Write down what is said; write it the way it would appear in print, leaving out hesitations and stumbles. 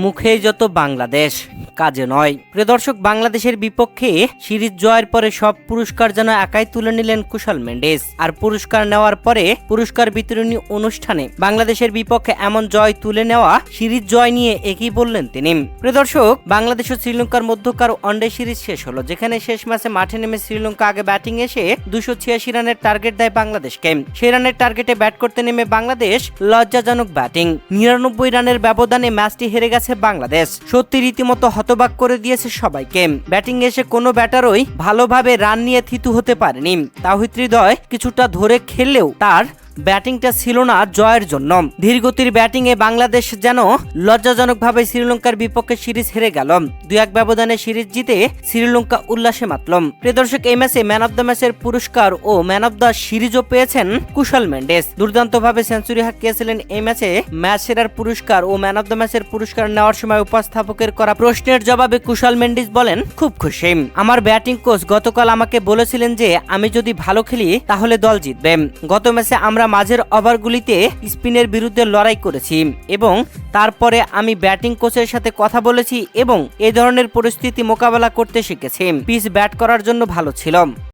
মুখেই যত বাংলাদেশ, কাজে নয়। প্রিয় দর্শক, বাংলাদেশের বিপক্ষে সিরিজ জয়ের পরে সব পুরস্কার যেন একাই তুলে নিলেন কুশল মেন্ডিস। আর পুরস্কার নেওয়ার পরে পুরস্কার বিতরণী অনুষ্ঠানে বাংলাদেশের বিপক্ষে এমন জয় তুলে নেওয়া, সিরিজ জয় নিয়ে একই বললেন তিনি। প্রিয় দর্শক, বাংলাদেশ ও শ্রীলঙ্কার মধ্যকার ওয়ানডে সিরিজ শেষ হলো, যেখানে শেষ ম্যাচে মাঠে নেমে শ্রীলঙ্কা আগে ব্যাটিং এসে 286 রানের টার্গেট দেয় বাংলাদেশকে। সেই রানের টার্গেটে ব্যাট করতে নেমে বাংলাদেশ লজ্জাজনক ব্যাটিং, 99 রানের ব্যবধানে ম্যাচটি হেরে গেছে বাংলাদেশ। সত্যি রীতিমতো হতবাক করে দিয়েছে সবাইকে। ব্যাটিং এসে কোনো ব্যাটারই ভালোভাবে রান নিয়ে থিতু হতে পারেনি। তাওহিদ হৃদয় কিছুটা ধরে খেললেও তার ব্যাটিংটা ছিল না জয়ের জন্য। ধীরগতির ব্যাটিং এ বাংলাদেশ যেন লজ্জাজনকভাবে শ্রীলঙ্কার বিপক্ষে সিরিজ হেরে গেল। 2-1 ব্যবধানে সিরিজ জিতে শ্রীলঙ্কা উল্লাসে মাতল। প্রিয় দর্শক, এই ম্যাচে ম্যান অব দ্য ম্যাচের পুরস্কার ও ম্যান অব দ্য সিরিজও পেয়েছেন কুশল মেন্ডিস। দুর্দান্তভাবে সেঞ্চুরি হাঁকিয়েছিলেন এই ম্যাচে। ম্যাচ সেরার পুরস্কার ও ম্যান অব দ্য ম্যাচের পুরস্কার নেওয়ার সময় উপস্থাপকের করা প্রশ্নের জবাবে কুশল মেন্ডিস বলেন, খুব খুশি। আমার ব্যাটিং কোচ গতকাল আমাকে বলেছিলেন যে আমি যদি ভালো খেলি তাহলে দল জিতবে। গত ম্যাচে আমরা মাঝের ওভারগুলিতে স্পিনের বিরুদ্ধে লড়াই করেছি এবং তারপরে আমি ব্যাটিং কোচের সাথে কথা বলেছি এবং এই ধরনের পরিস্থিতি মোকাবেলা করতে শিখেছি। পিচ ব্যাট করার জন্য ভালো ছিল।